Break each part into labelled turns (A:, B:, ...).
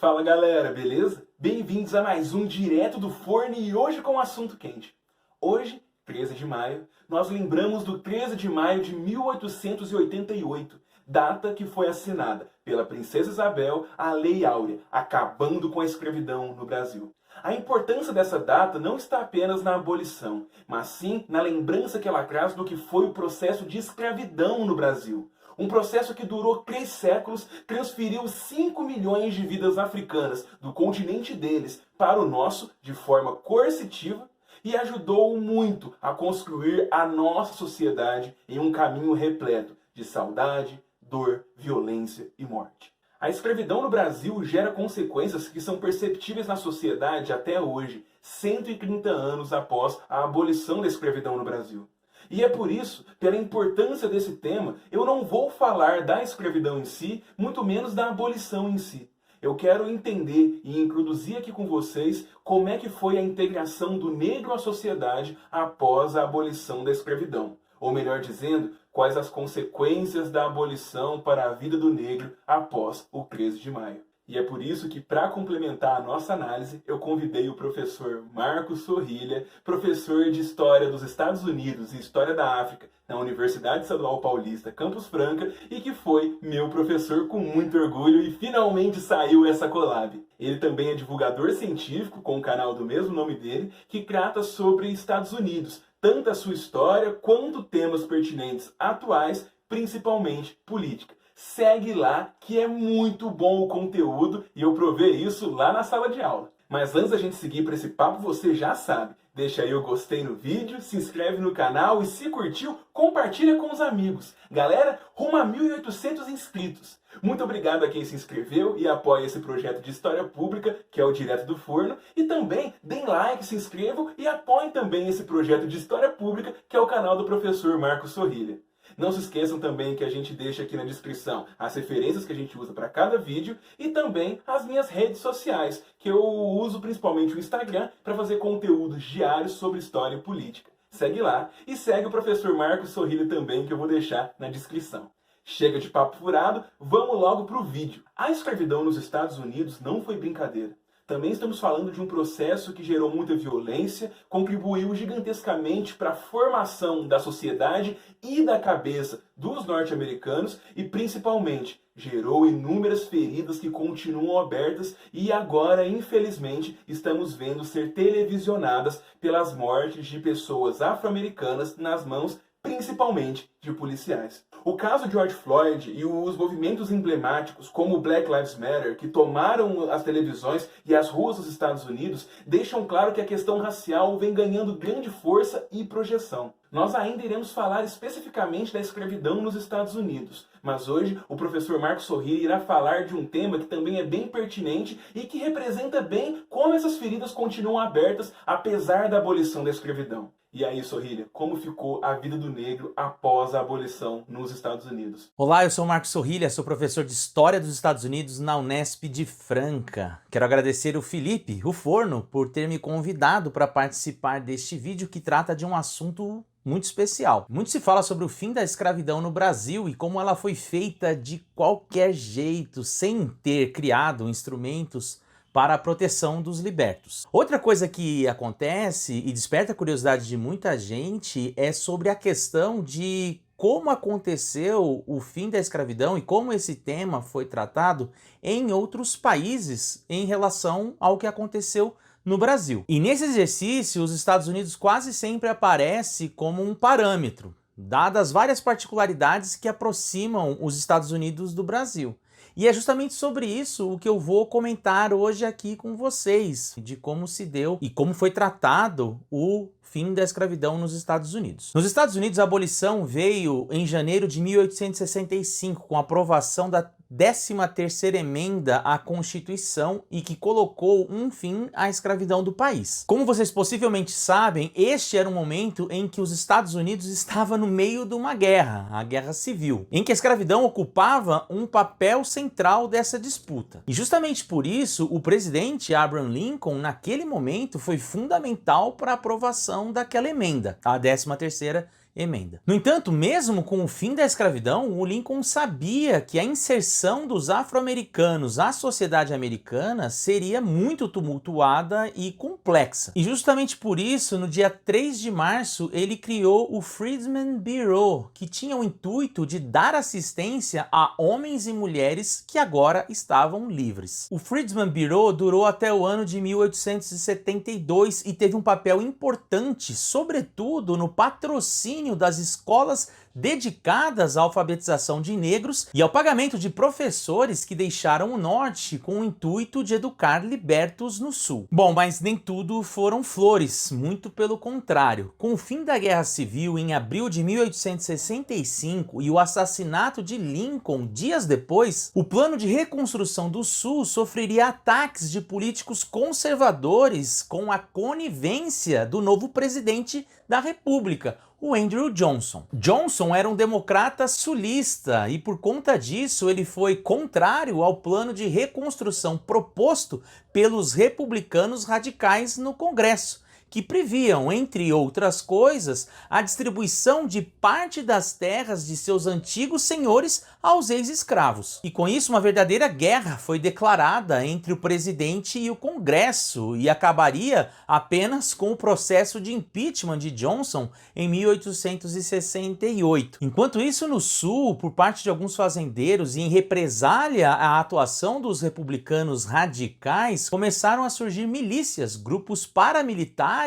A: Fala galera, beleza? Bem-vindos a mais um Direto do Forno e hoje com um assunto quente. Hoje, 13 de maio, nós lembramos do 13 de maio de 1888, data que foi assinada pela Princesa Isabel a Lei Áurea, acabando com a escravidão no Brasil. A importância dessa data não está apenas na abolição, mas sim na lembrança que ela traz do que foi o processo de escravidão no Brasil. Um processo que durou 3 séculos, transferiu 5 milhões de vidas africanas do continente deles para o nosso de forma coercitiva e ajudou muito a construir a nossa sociedade em um caminho repleto de saudade, dor, violência e morte. A escravidão no Brasil gera consequências que são perceptíveis na sociedade até hoje, 130 anos após a abolição da escravidão no Brasil. E é por isso, pela importância desse tema, eu não vou falar da escravidão em si, muito menos da abolição em si. Eu quero entender e introduzir aqui com vocês como é que foi a integração do negro à sociedade após a abolição da escravidão. Ou melhor dizendo, quais as consequências da abolição para a vida do negro após o 13 de maio. E é por isso que, para complementar a nossa análise, eu convidei o professor Marcos Sorrilha, professor de História dos Estados Unidos e História da África na Universidade Estadual Paulista, Campus Franca, e que foi meu professor com muito orgulho e finalmente saiu essa collab. Ele também é divulgador científico com o canal do mesmo nome dele, que trata sobre Estados Unidos, tanto a sua história quanto temas pertinentes atuais, principalmente política. Segue lá que é muito bom o conteúdo e eu provei isso lá na sala de aula. Mas antes da gente seguir para esse papo, você já sabe, deixa aí o gostei no vídeo, se inscreve no canal e se curtiu, compartilha com os amigos. Galera, rumo a 1.800 inscritos. Muito obrigado a quem se inscreveu e apoia esse projeto de história pública, que é o Direto do Forno. E também deem like, se inscrevam e apoiem também esse projeto de história pública, que é o canal do professor Marcos Sorrilha. Não se esqueçam também que a gente deixa aqui na descrição as referências que a gente usa para cada vídeo e também as minhas redes sociais, que eu uso principalmente o Instagram para fazer conteúdos diários sobre história e política. Segue lá e segue o professor Marcos Sorrilha também, que eu vou deixar na descrição. Chega de papo furado, vamos logo para o vídeo. A escravidão nos Estados Unidos não foi brincadeira. Também estamos falando de um processo que gerou muita violência, contribuiu gigantescamente para a formação da sociedade e da cabeça dos norte-americanos e, principalmente, gerou inúmeras feridas que continuam abertas e agora, infelizmente, estamos vendo ser televisionadas pelas mortes de pessoas afro-americanas nas mãos principalmente de policiais. O caso George Floyd e os movimentos emblemáticos como o Black Lives Matter, que tomaram as televisões e as ruas dos Estados Unidos, deixam claro que a questão racial vem ganhando grande força e projeção. Nós ainda iremos falar especificamente da escravidão nos Estados Unidos, mas hoje o professor Marcos Sorrilha irá falar de um tema que também é bem pertinente e que representa bem como essas feridas continuam abertas apesar da abolição da escravidão. E aí, Sorrilha, como ficou a vida do negro após a abolição nos Estados Unidos?
B: Olá, eu sou o Marcos Sorrilha, sou professor de História dos Estados Unidos na Unesp de Franca. Quero agradecer o Felipe, o Forno, por ter me convidado para participar deste vídeo que trata de um assunto muito especial. Muito se fala sobre o fim da escravidão no Brasil e como ela foi feita de qualquer jeito, sem ter criado instrumentos para a proteção dos libertos. Outra coisa que acontece e desperta a curiosidade de muita gente é sobre a questão de como aconteceu o fim da escravidão e como esse tema foi tratado em outros países em relação ao que aconteceu no Brasil. E nesse exercício, os Estados Unidos quase sempre aparece como um parâmetro, dadas várias particularidades que aproximam os Estados Unidos do Brasil. E é justamente sobre isso o que eu vou comentar hoje aqui com vocês, de como se deu e como foi tratado o fim da escravidão nos Estados Unidos. Nos Estados Unidos, a abolição veio em janeiro de 1865, com a aprovação da 13ª emenda à Constituição e que colocou um fim à escravidão do país. Como vocês possivelmente sabem, este era um momento em que os Estados Unidos estavam no meio de uma guerra, a Guerra Civil, em que a escravidão ocupava um papel central dessa disputa. E justamente por isso, o presidente Abraham Lincoln, naquele momento, foi fundamental para a aprovação daquela emenda, a 13ª emenda. No entanto, mesmo com o fim da escravidão, o Lincoln sabia que a inserção dos afro-americanos à sociedade americana seria muito tumultuada e complexa. E justamente por isso, no dia 3 de março, ele criou o Freedmen's Bureau, que tinha o intuito de dar assistência a homens e mulheres que agora estavam livres. O Freedmen's Bureau durou até o ano de 1872 e teve um papel importante, sobretudo no patrocínio das escolas dedicadas à alfabetização de negros e ao pagamento de professores que deixaram o norte com o intuito de educar libertos no sul. Bom, mas nem tudo foram flores, muito pelo contrário. Com o fim da Guerra Civil em abril de 1865 e o assassinato de Lincoln dias depois, o plano de reconstrução do sul sofreria ataques de políticos conservadores com a conivência do novo presidente da República, o Andrew Johnson. Johnson era um democrata sulista e por conta disso ele foi contrário ao plano de reconstrução proposto pelos republicanos radicais no Congresso, que previam, entre outras coisas, a distribuição de parte das terras de seus antigos senhores aos ex-escravos. E com isso uma verdadeira guerra foi declarada entre o presidente e o Congresso e acabaria apenas com o processo de impeachment de Johnson em 1868. Enquanto isso, no Sul, por parte de alguns fazendeiros e em represália à atuação dos republicanos radicais, começaram a surgir milícias, grupos paramilitares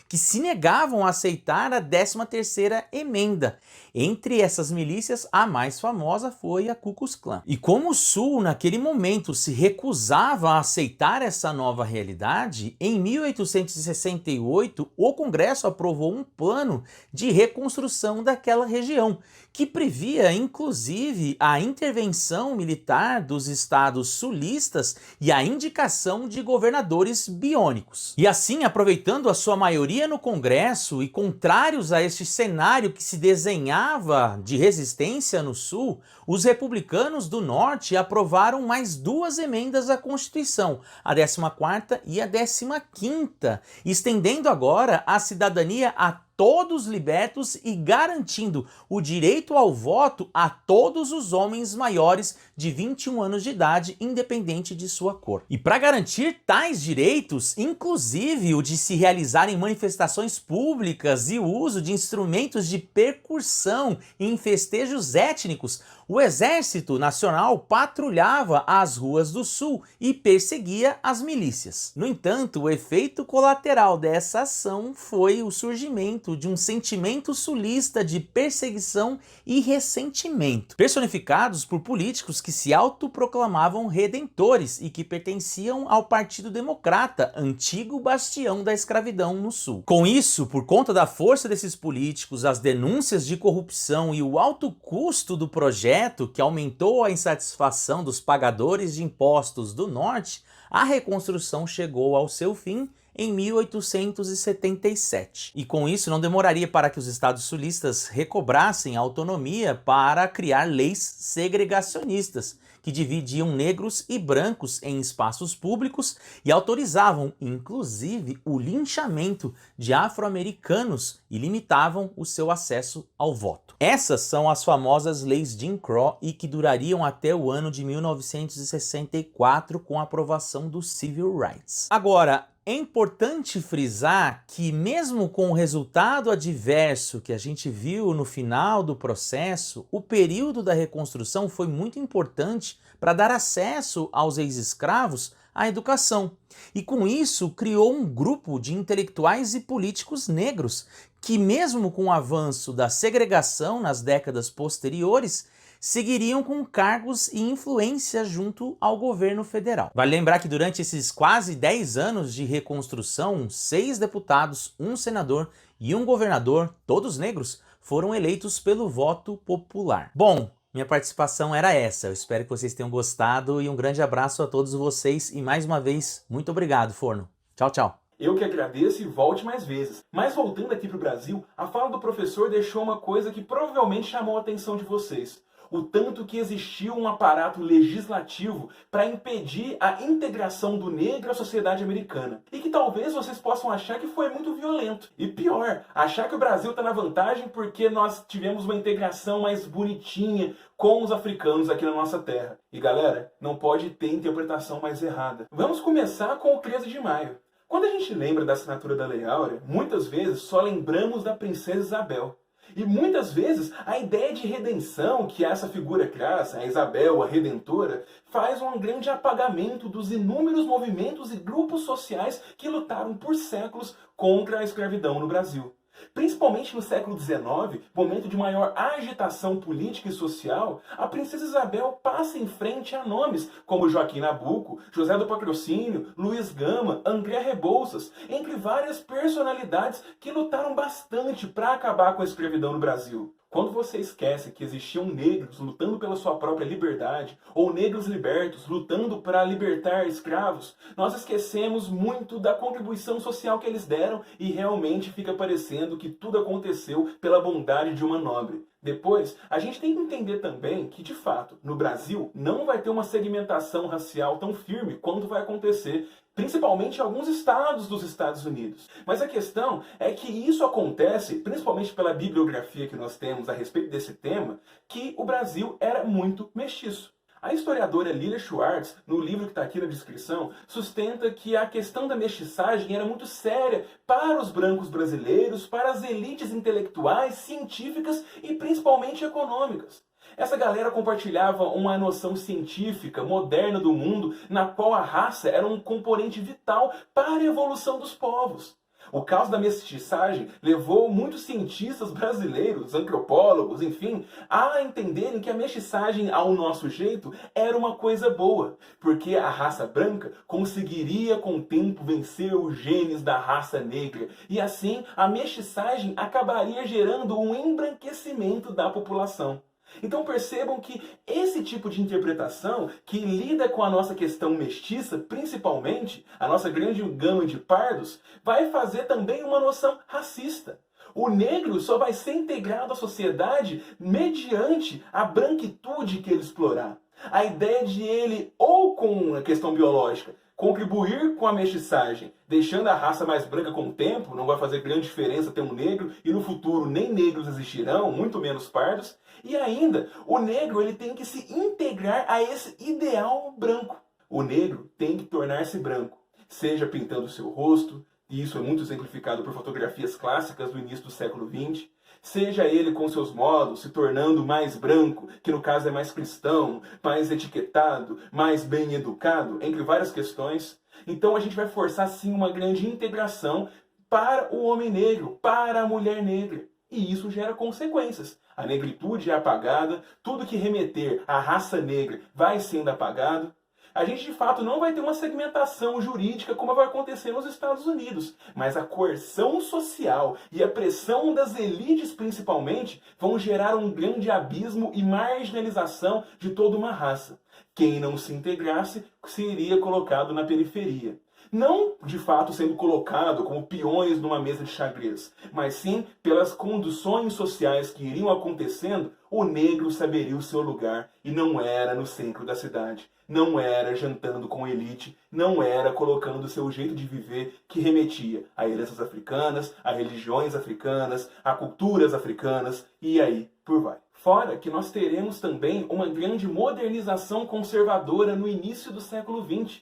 B: que se negavam a aceitar a 13ª emenda. Entre essas milícias, a mais famosa foi a Ku Klux Klan. E como o Sul, naquele momento, se recusava a aceitar essa nova realidade, em 1868, o Congresso aprovou um plano de reconstrução daquela região, que previa, inclusive, a intervenção militar dos estados sulistas e a indicação de governadores biônicos. E assim, aproveitando a sua maioria no Congresso e contrários a este cenário que se desenhava de resistência no Sul, os republicanos do Norte aprovaram mais 2 emendas à Constituição, a 14ª e a 15ª, estendendo agora a cidadania a todos libertos e garantindo o direito ao voto a todos os homens maiores de 21 anos de idade, independente de sua cor. E para garantir tais direitos, inclusive o de se realizarem manifestações públicas e o uso de instrumentos de percussão em festejos étnicos, o Exército Nacional patrulhava as ruas do Sul e perseguia as milícias. No entanto, o efeito colateral dessa ação foi o surgimento de um sentimento sulista de perseguição e ressentimento, personificados por políticos que se autoproclamavam redentores e que pertenciam ao Partido Democrata, antigo bastião da escravidão no Sul. Com isso, por conta da força desses políticos, as denúncias de corrupção e o alto custo do projeto, que aumentou a insatisfação dos pagadores de impostos do Norte, a reconstrução chegou ao seu fim em 1877. E com isso não demoraria para que os estados sulistas recobrassem a autonomia para criar leis segregacionistas, que dividiam negros e brancos em espaços públicos e autorizavam, inclusive, o linchamento de afro-americanos e limitavam o seu acesso ao voto. Essas são as famosas leis Jim Crow e que durariam até o ano de 1964 com a aprovação do Civil Rights. Agora, é importante frisar que mesmo com o resultado adverso que a gente viu no final do processo, o período da reconstrução foi muito importante para dar acesso aos ex-escravos à educação. E com isso criou um grupo de intelectuais e políticos negros que, mesmo com o avanço da segregação nas décadas posteriores, seguiriam com cargos e influência junto ao governo federal. Vale lembrar que durante esses quase 10 anos de reconstrução, 6 deputados, 1 senador e 1 governador, todos negros, foram eleitos pelo voto popular. Bom, minha participação era essa. Eu espero que vocês tenham gostado e um grande abraço a todos vocês e mais uma vez, muito obrigado, Forno. Tchau, tchau.
A: Eu que agradeço e volte mais vezes. Mas voltando aqui para o Brasil, a fala do professor deixou uma coisa que provavelmente chamou a atenção de vocês. o tanto que existiu um aparato legislativo para impedir a integração do negro à sociedade americana. E que talvez vocês possam achar que foi muito violento. E pior, achar que o Brasil está na vantagem porque nós tivemos uma integração mais bonitinha com os africanos aqui na nossa terra. E galera, não pode ter interpretação mais errada. Vamos começar com o 13 de maio. Quando a gente lembra da assinatura da Lei Áurea, muitas vezes só lembramos da princesa Isabel. E muitas vezes a ideia de redenção que essa figura traz, a Isabel, a Redentora, faz um grande apagamento dos inúmeros movimentos e grupos sociais que lutaram por séculos contra a escravidão no Brasil. Principalmente no século XIX, momento de maior agitação política e social, a princesa Isabel passa em frente a nomes como Joaquim Nabuco, José do Patrocínio, Luiz Gama, André Rebouças, entre várias personalidades que lutaram bastante para acabar com a escravidão no Brasil. Quando você esquece que existiam negros lutando pela sua própria liberdade, ou negros libertos lutando para libertar escravos, nós esquecemos muito da contribuição social que eles deram e realmente fica parecendo que tudo aconteceu pela bondade de uma nobre. Depois, a gente tem que entender também que, de fato, no Brasil não vai ter uma segmentação racial tão firme quanto vai acontecer principalmente em alguns estados dos Estados Unidos. Mas a questão é que isso acontece, principalmente pela bibliografia que nós temos a respeito desse tema, que o Brasil era muito mestiço. A historiadora Lilia Schwartz, no livro que está aqui na descrição, sustenta que a questão da mestiçagem era muito séria para os brancos brasileiros, para as elites intelectuais, científicas e principalmente econômicas. Essa galera compartilhava uma noção científica, moderna do mundo, na qual a raça era um componente vital para a evolução dos povos. O caos da mestiçagem levou muitos cientistas brasileiros, antropólogos, enfim, a entenderem que a mestiçagem ao nosso jeito era uma coisa boa, porque a raça branca conseguiria com o tempo vencer os genes da raça negra, e assim a mestiçagem acabaria gerando um embranquecimento da população. Então percebam que esse tipo de interpretação, que lida com a nossa questão mestiça, principalmente, a nossa grande gama de pardos, vai fazer também uma noção racista. O negro só vai ser integrado à sociedade mediante a branquitude que ele explorar. A ideia de ele, ou com a questão biológica, contribuir com a mestiçagem, deixando a raça mais branca com o tempo, não vai fazer grande diferença ter um negro, e no futuro nem negros existirão, muito menos pardos. E ainda, o negro ele tem que se integrar a esse ideal branco. O negro tem que tornar-se branco, seja pintando seu rosto, e isso é muito exemplificado por fotografias clássicas do início do século XX, seja ele com seus modos, se tornando mais branco, que no caso é mais cristão, mais etiquetado, mais bem educado, entre várias questões. Então a gente vai forçar sim uma grande integração para o homem negro, para a mulher negra. E isso gera consequências. A negritude é apagada, tudo que remeter à raça negra vai sendo apagado. A gente de fato não vai ter uma segmentação jurídica como vai acontecer nos Estados Unidos, mas a coerção social e a pressão das elites principalmente vão gerar um grande abismo e marginalização de toda uma raça. Quem não se integrasse seria colocado na periferia. Não, de fato, sendo colocado como peões numa mesa de xadrez, mas sim pelas conduções sociais que iriam acontecendo, o negro saberia o seu lugar e não era no centro da cidade, não era jantando com elite, não era colocando o seu jeito de viver que remetia a heranças africanas, a religiões africanas, a culturas africanas e aí por vai. Fora que nós teremos também uma grande modernização conservadora no início do século XX.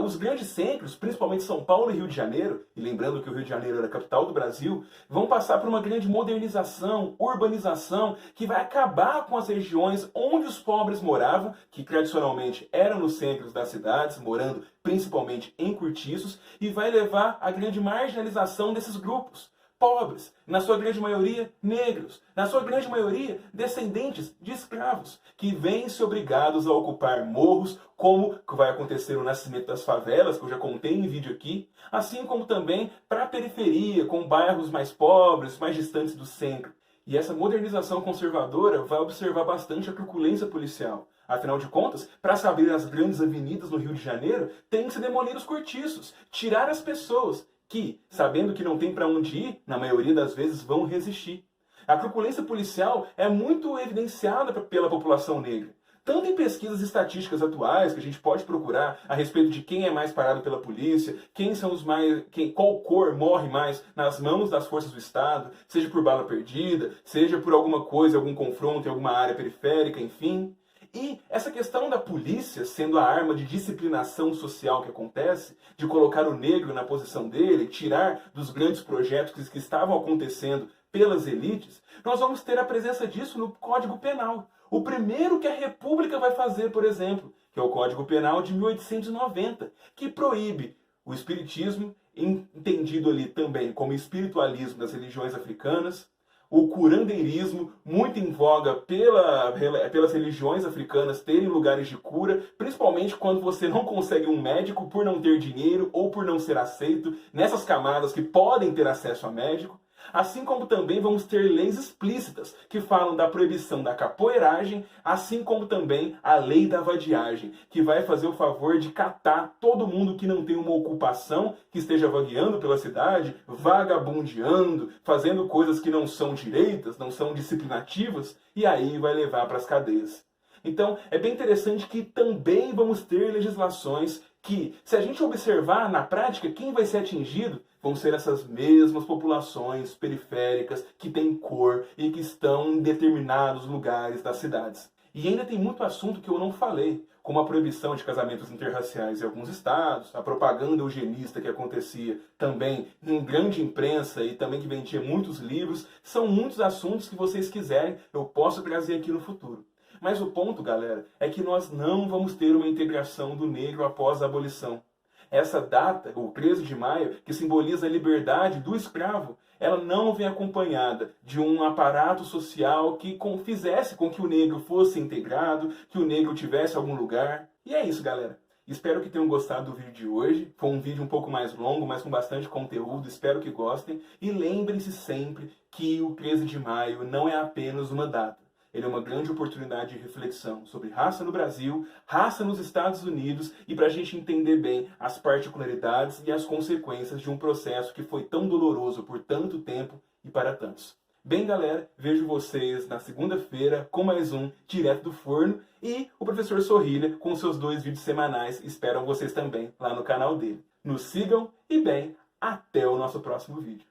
A: Os grandes centros, principalmente São Paulo e Rio de Janeiro, e lembrando que o Rio de Janeiro era a capital do Brasil, vão passar por uma grande modernização, urbanização, que vai acabar com as regiões onde os pobres moravam, que tradicionalmente eram nos centros das cidades, morando principalmente em cortiços, e vai levar à grande marginalização desses grupos. Pobres, na sua grande maioria negros, na sua grande maioria descendentes de escravos, que vêm-se obrigados a ocupar morros, como vai acontecer no nascimento das favelas, que eu já contei em vídeo aqui, assim como também para a periferia, com bairros mais pobres, mais distantes do centro. E essa modernização conservadora vai observar bastante a truculência policial. Afinal de contas, para se abrir as grandes avenidas no Rio de Janeiro, tem que se demolir os cortiços, tirar as pessoas que, sabendo que não tem para onde ir, na maioria das vezes vão resistir. A truculência policial é muito evidenciada pela população negra. Tanto em pesquisas estatísticas atuais, que a gente pode procurar a respeito de quem é mais parado pela polícia, quem são os mais, qual cor morre mais nas mãos das forças do Estado, seja por bala perdida, seja por alguma coisa, algum confronto em alguma área periférica, enfim. E essa questão da polícia sendo a arma de disciplinação social que acontece, de colocar o negro na posição dele, tirar dos grandes projetos que estavam acontecendo pelas elites, nós vamos ter a presença disso no Código Penal. O primeiro que a República vai fazer, por exemplo, que é o Código Penal de 1890, que proíbe o espiritismo, entendido ali também como espiritualismo das religiões africanas, o curandeirismo, muito em voga pelas religiões africanas terem lugares de cura, principalmente quando você não consegue um médico por não ter dinheiro ou por não ser aceito nessas camadas que podem ter acesso a médico. Assim como também vamos ter leis explícitas que falam da proibição da capoeiragem, assim como também a lei da vadiagem, que vai fazer o favor de catar todo mundo que não tem uma ocupação, que esteja vagueando pela cidade, vagabundeando, fazendo coisas que não são direitas, não são disciplinativas, e aí vai levar para as cadeias. Então, é bem interessante que também vamos ter legislações que, se a gente observar na prática, quem vai ser atingido vão ser essas mesmas populações periféricas que têm cor e que estão em determinados lugares das cidades. E ainda tem muito assunto que eu não falei, como a proibição de casamentos interraciais em alguns estados, a propaganda eugenista que acontecia também em grande imprensa e também que vendia muitos livros. São muitos assuntos que vocês quiserem, eu posso trazer aqui no futuro. Mas o ponto, galera, é que nós não vamos ter uma integração do negro após a abolição. Essa data, o 13 de maio, que simboliza a liberdade do escravo, ela não vem acompanhada de um aparato social que fizesse com que o negro fosse integrado, que o negro tivesse algum lugar. E é isso, galera. Espero que tenham gostado do vídeo de hoje. Foi um vídeo um pouco mais longo, mas com bastante conteúdo. Espero que gostem. E lembrem-se sempre que o 13 de maio não é apenas uma data. Ele é uma grande oportunidade de reflexão sobre raça no Brasil, raça nos Estados Unidos e para a gente entender bem as particularidades e as consequências de um processo que foi tão doloroso por tanto tempo e para tantos. Bem, galera, vejo vocês na segunda-feira com mais um Direto do Forno e o professor Sorrilha com seus 2 vídeos semanais esperam vocês também lá no canal dele. Nos sigam e, bem, até o nosso próximo vídeo.